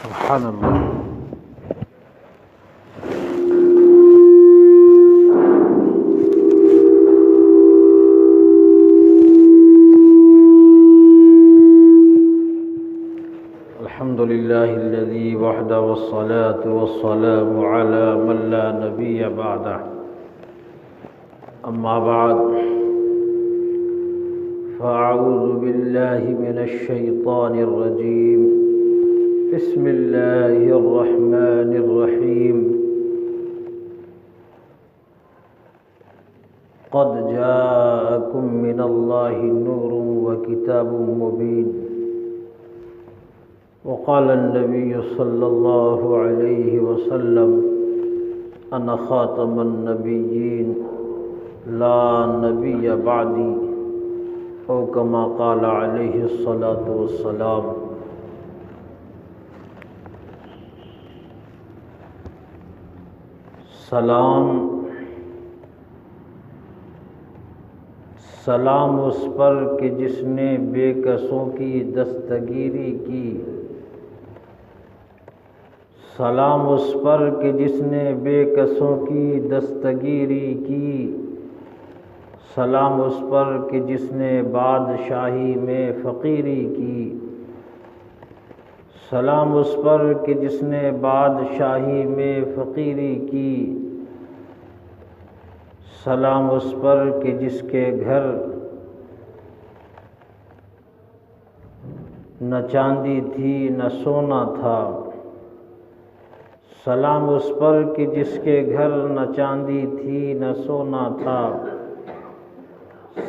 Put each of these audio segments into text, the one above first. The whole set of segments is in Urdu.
سبحان اللہ. الحمد لله الذي وحده والصلاة والسلام على من لا نبي بعده. أما بعد فأعوذ بالله من الشيطان الرجيم. بسم الله الرحمن الرحيم. قد جاءكم من الله نور وكتاب مبين. وقال النبي صلى الله عليه وسلم أنا خاتم النبيين لا نبي بعدي، او كما قال عليه الصلاة والسلام. سلام اس پر کہ جس نے بے کسوں کی دستگیری کی. سلام اس پر کہ جس نے بے کسوں کی دستگیری کی. سلام اس پر کہ جس نے بادشاہی میں فقیری کی. سلام اس پر کہ جس نے بادشاہی میں فقیری کی. سلام اس پر کہ جس کے گھر نہ چاندی تھی نہ سونا تھا. سلام اس پر کہ جس کے گھر نہ چاندی تھی نہ سونا تھا.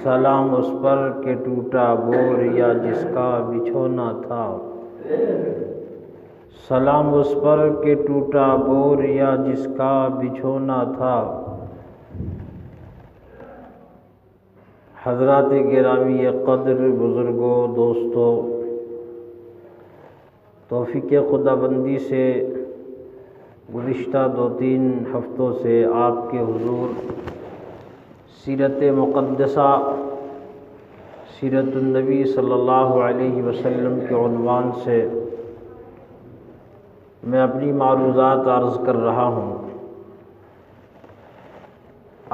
سلام اس پر کہ ٹوٹا بور یا جس کا بچھونا تھا. سلام اس پر کہ ٹوٹا بور یا جس کا بچھونا تھا. حضرات گرامی قدر، بزرگوں، دوستوں، توفیق خدا بندی سے گزشتہ 2-3 ہفتوں سے آپ کے حضور سیرت مقدسہ، سیرت النبی صلی اللہ علیہ وسلم کے عنوان سے میں اپنی معروضات عرض کر رہا ہوں.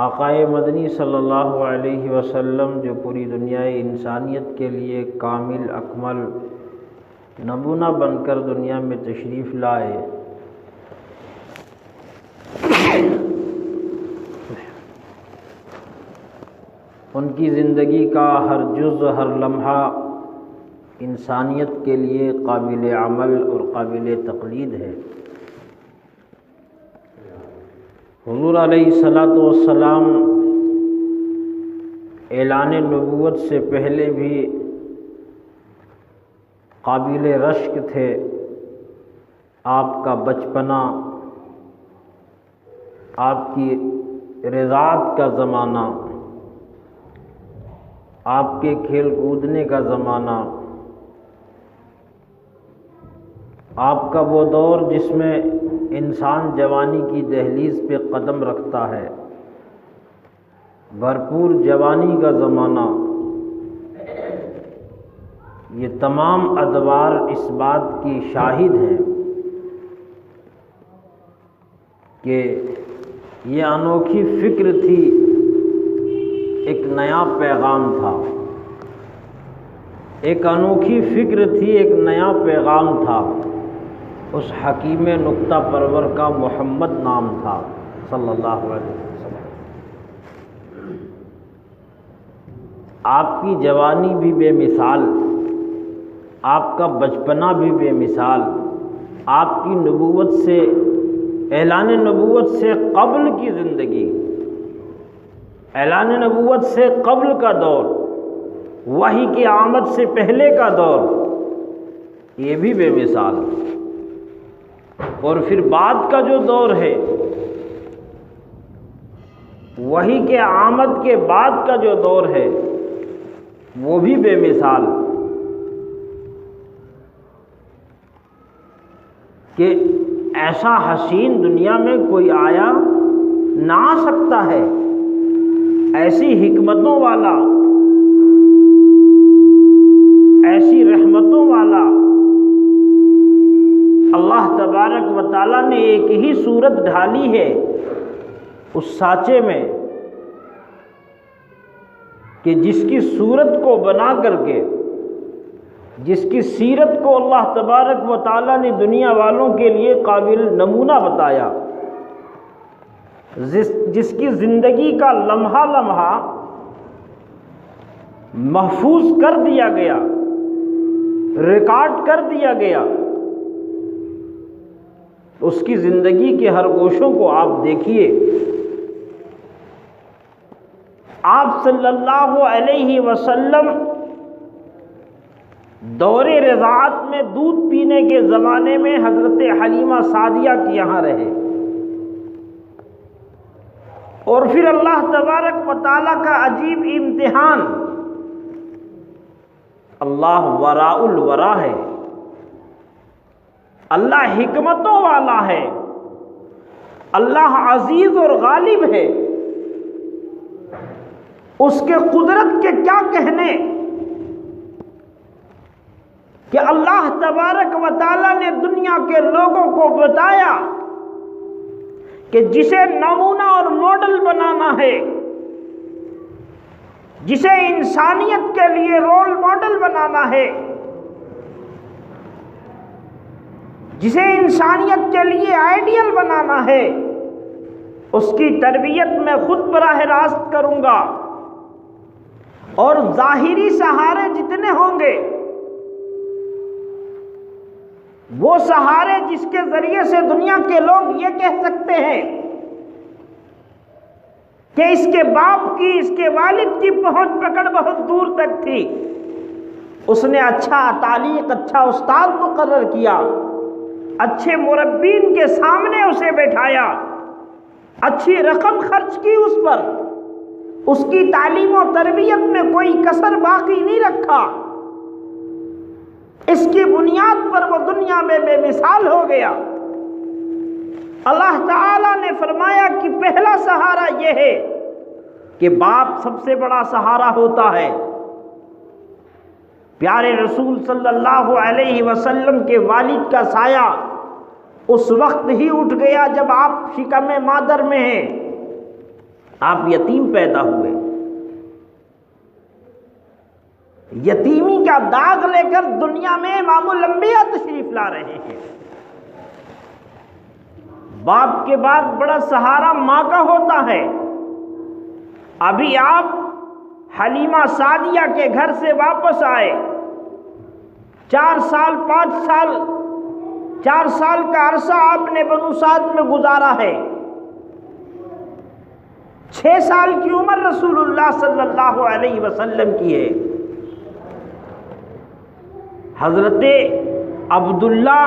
آقائے مدنی صلی اللہ علیہ وسلم جو پوری دنیا انسانیت کے لیے کامل اکمل نمونہ بن کر دنیا میں تشریف لائے، ان کی زندگی کا ہر جز، ہر لمحہ انسانیت کے لیے قابل عمل اور قابل تقلید ہے. حضور علیہ الصلاۃ والسلام اعلان نبوت سے پہلے بھی قابل رشک تھے. آپ کا بچپنا، آپ کی رضاعت کا زمانہ، آپ کے کھیل کودنے کا زمانہ، آپ کا وہ دور جس میں انسان جوانی کی دہلیز پہ قدم رکھتا ہے، بھرپور جوانی کا زمانہ، یہ تمام ادوار اس بات کی شاہد ہیں کہ یہ انوکھی فکر تھی، ایک نیا پیغام تھا. ایک انوکھی فکر تھی، ایک نیا پیغام تھا. اس حکیم نکتہ پرور کا محمد نام تھا صلی اللہ علیہ وسلم. آپ کی جوانی بھی بے مثال، آپ کا بچپنا بھی بے مثال. آپ کی نبوت سے، اعلان نبوت سے قبل کی زندگی، اعلان نبوت سے قبل کا دور، وحی کی آمد سے پہلے کا دور، یہ بھی بے مثال. اور پھر بعد کا جو دور ہے، وحی کے آمد کے بعد کا جو دور ہے، وہ بھی بے مثال. کہ ایسا حسین دنیا میں کوئی آیا نہ آ سکتا ہے، ایسی حکمتوں والا، ایسی رحمتوں والا اللہ تعالیٰ نے ایک ہی صورت ڈھالی ہے اس سانچے میں کہ جس کی صورت کو بنا کر کے، جس کی سیرت کو اللہ تبارک و تعالیٰ نے دنیا والوں کے لیے قابل نمونہ بتایا، جس کی زندگی کا لمحہ لمحہ محفوظ کر دیا گیا، ریکارڈ کر دیا گیا، اس کی زندگی کے ہر گوشوں کو آپ دیکھیے۔ آپ صلی اللہ علیہ وسلم دور رضاعت میں دودھ پینے کے زمانے میں حضرت حلیمہ سعدیہ کے یہاں رہے، اور پھر اللہ تبارک و تعالیٰ کا عجیب امتحان، اللہ وراء الورا ہے، اللہ حکمتوں والا ہے، اللہ عزیز اور غالب ہے، اس کے قدرت کے کیا کہنے کہ اللہ تبارک و تعالیٰ نے دنیا کے لوگوں کو بتایا کہ جسے نمونہ اور ماڈل بنانا ہے، جسے انسانیت کے لیے رول ماڈل بنانا ہے، جسے انسانیت کے لیے آئیڈیل بنانا ہے، اس کی تربیت میں خود براہ راست کروں گا، اور ظاہری سہارے جتنے ہوں گے وہ سہارے جس کے ذریعے سے دنیا کے لوگ یہ کہہ سکتے ہیں کہ اس کے باپ کی، اس کے والد کی پہنچ پکڑ بہت دور تک تھی، اس نے اچھا تعلیق، اچھا استاد مقرر کیا، اچھے مربین کے سامنے اسے بیٹھایا، اچھی رقم خرچ کی اس پر، اس کی تعلیم و تربیت میں کوئی کسر باقی نہیں رکھا، اس کی بنیاد پر وہ دنیا میں بے مثال ہو گیا۔ اللہ تعالیٰ نے فرمایا کہ پہلا سہارا یہ ہے کہ باپ سب سے بڑا سہارا ہوتا ہے۔ پیارے رسول صلی اللہ علیہ وسلم کے والد کا سایہ اس وقت ہی اٹھ گیا جب آپ شکم مادر میں ہیں، آپ یتیم پیدا ہوئے، یتیمی کا داغ لے کر دنیا میں امام الانبیاء تشریف لا رہے ہیں۔ باپ کے بعد بڑا سہارا ماں کا ہوتا ہے۔ ابھی آپ حلیمہ سعدیہ کے گھر سے واپس آئے، 4 سال 5 سال 4 سال کا عرصہ آپ نے بنو سعد میں گزارا ہے، 6 سال کی عمر رسول اللہ صلی اللہ علیہ وسلم کی ہے۔ حضرت عبداللہ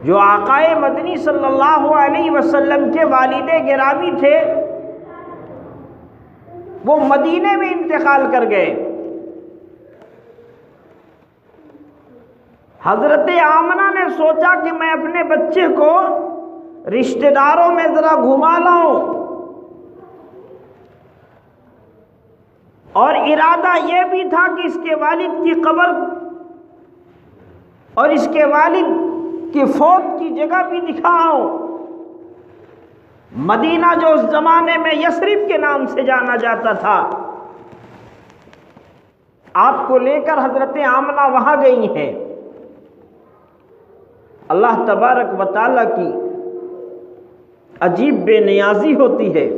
جو آقائے مدنی صلی اللہ علیہ وسلم کے والد گرامی تھے، وہ مدینے میں انتقال کر گئے۔ حضرت آمنہ نے سوچا کہ میں اپنے بچے کو رشتہ داروں میں ذرا گھما لاؤں، اور ارادہ یہ بھی تھا کہ اس کے والد کی قبر اور اس کے والد کی فوت کی جگہ بھی دکھاؤں۔ مدینہ جو اس زمانے میں یثرب کے نام سے جانا جاتا تھا، آپ کو لے کر حضرت آمنہ وہاں گئی ہیں۔ اللہ تبارک و تعالیٰ کی عجیب بے نیازی ہوتی ہے۔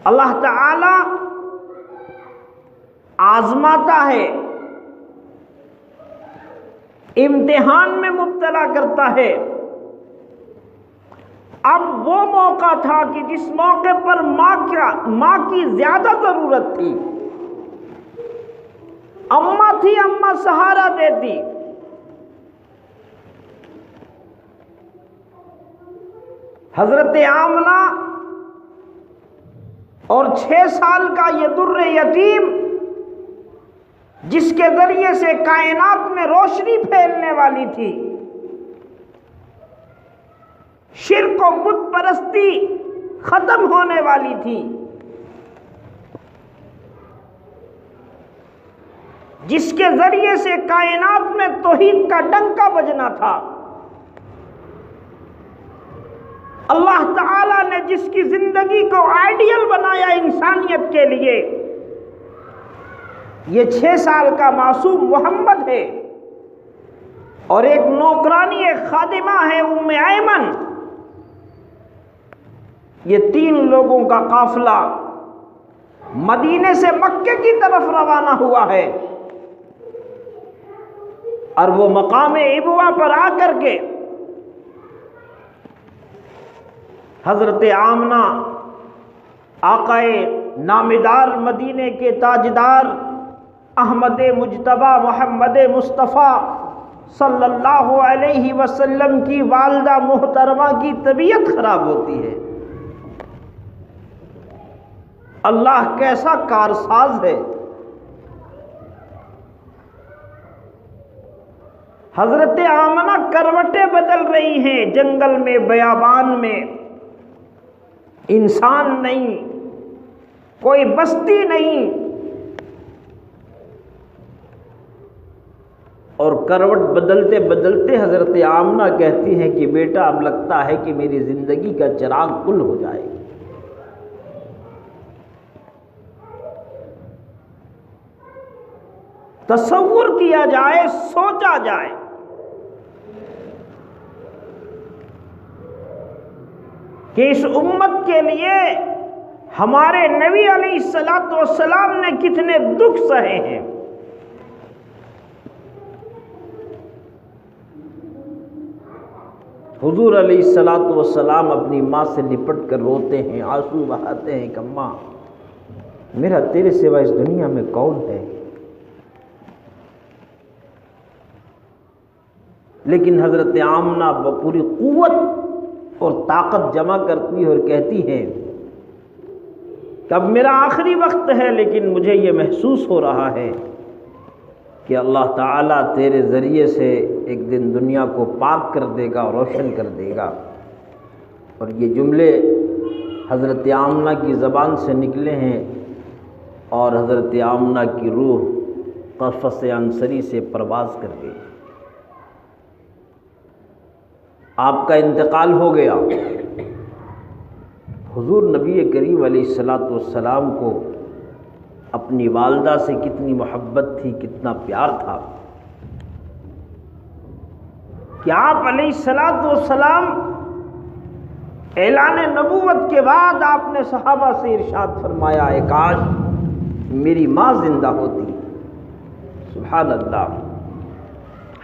اللہ تعالی آزماتا ہے، امتحان میں مبتلا کرتا ہے۔ اب وہ موقع تھا کہ جس موقع پر ماں کی زیادہ ضرورت تھی، اماں تھی، اماں سہارا دیتی۔ حضرت آمنہ اور 6 سال کا یہ در یتیم، جس کے ذریعے سے کائنات میں روشنی پھیلنے والی تھی، شرک و بت پرستی ختم ہونے والی تھی، جس کے ذریعے سے کائنات میں توحید کا ڈنکا بجنا تھا، اللہ تعالیٰ نے جس کی زندگی کو آئیڈیل بنایا انسانیت کے لیے، یہ 6 سال کا معصوم محمد ہے، اور ایک نوکرانی ایک خادمہ ہے ام ایمن۔ یہ 3 لوگوں کا قافلہ مدینے سے مکے کی طرف روانہ ہوا ہے، اور وہ مقام ابوا پر آ کر کے حضرت آمنہ آقائے نامدار مدینے کے تاجدار احمد مجتبی محمد مصطفیٰ صلی اللہ علیہ وسلم کی والدہ محترمہ کی طبیعت خراب ہوتی ہے۔ اللہ کیسا کارساز ہے، حضرت آمنہ کروٹیں بدل رہی ہیں جنگل میں، بیابان میں، انسان نہیں، کوئی بستی نہیں، اور کروٹ بدلتے بدلتے حضرت آمنہ کہتی ہیں کہ بیٹا اب لگتا ہے کہ میری زندگی کا چراغ گل ہو جائے گا۔ تصور کیا جائے، سوچا جائے کہ اس امت کے لیے ہمارے نبی علیہ الصلوۃ والسلام نے کتنے دکھ سہے ہیں۔ حضور علیہ الصلوۃ والسلام اپنی ماں سے لپٹ کر روتے ہیں، آنسو بہاتے ہیں کہ اماں میرا تیرے سوا اس دنیا میں کون ہے؟ لیکن حضرت آمنہ بپوری قوت اور طاقت جمع کرتی ہے اور کہتی ہے کہ اب میرا آخری وقت ہے، لیکن مجھے یہ محسوس ہو رہا ہے کہ اللہ تعالیٰ تیرے ذریعے سے ایک دن دنیا کو پاک کر دے گا، روشن کر دے گا۔ اور یہ جملے حضرت آمنہ کی زبان سے نکلے ہیں، اور حضرت آمنہ کی روح قفص عنصری سے پرواز کر گئی، آپ کا انتقال ہو گیا۔ حضور نبی کریم علیہ الصلوۃ والسلام کو اپنی والدہ سے کتنی محبت تھی، کتنا پیار تھا کہ آپ علیہ الصلوۃ والسلام اعلان نبوت کے بعد آپ نے صحابہ سے ارشاد فرمایا، اے کاش میری ماں زندہ ہوتی۔ سبحان اللہ،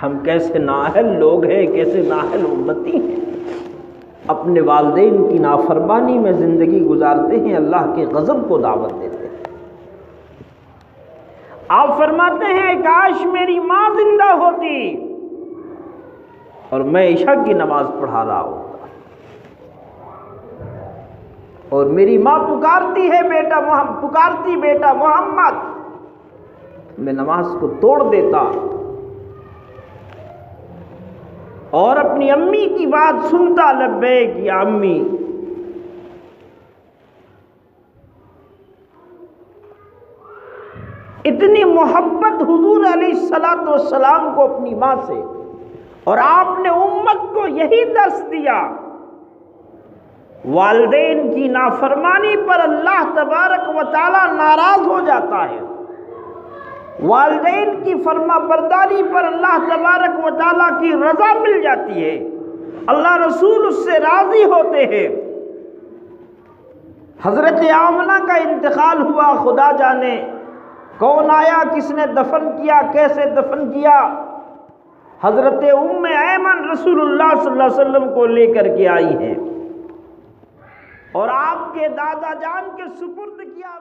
ہم کیسے نااہل لوگ ہیں، کیسے نااہل امتی ہیں، اپنے والدین کی نافرمانی میں زندگی گزارتے ہیں، اللہ کے غضب کو دعوت دیتے ہیں۔ آپ فرماتے ہیں کاش میری ماں زندہ ہوتی اور میں عشاء کی نماز پڑھا رہا ہوتا، اور میری ماں پکارتی ہے بیٹا محمد، پکارتی بیٹا محمد، میں نماز کو توڑ دیتا اور اپنی امی کی بات سنتا، لبیک یا امی۔ اتنی محبت حضور علیہ الصلوۃ والسلام کو اپنی ماں سے، اور آپ نے امت کو یہی درس دیا، والدین کی نافرمانی پر اللہ تبارک و تعالی ناراض ہو جاتا ہے، والدین کی فرما برداری پر اللہ تبارک و تعالیٰ کی رضا مل جاتی ہے، اللہ رسول اس سے راضی ہوتے ہیں۔ حضرت آمنہ کا انتقال ہوا، خدا جانے کون آیا، کس نے دفن کیا، کیسے دفن کیا۔ حضرت ام ایمن رسول اللہ صلی اللہ علیہ وسلم کو لے کر کے آئی ہیں اور آپ کے دادا جان کے سپرد کیا۔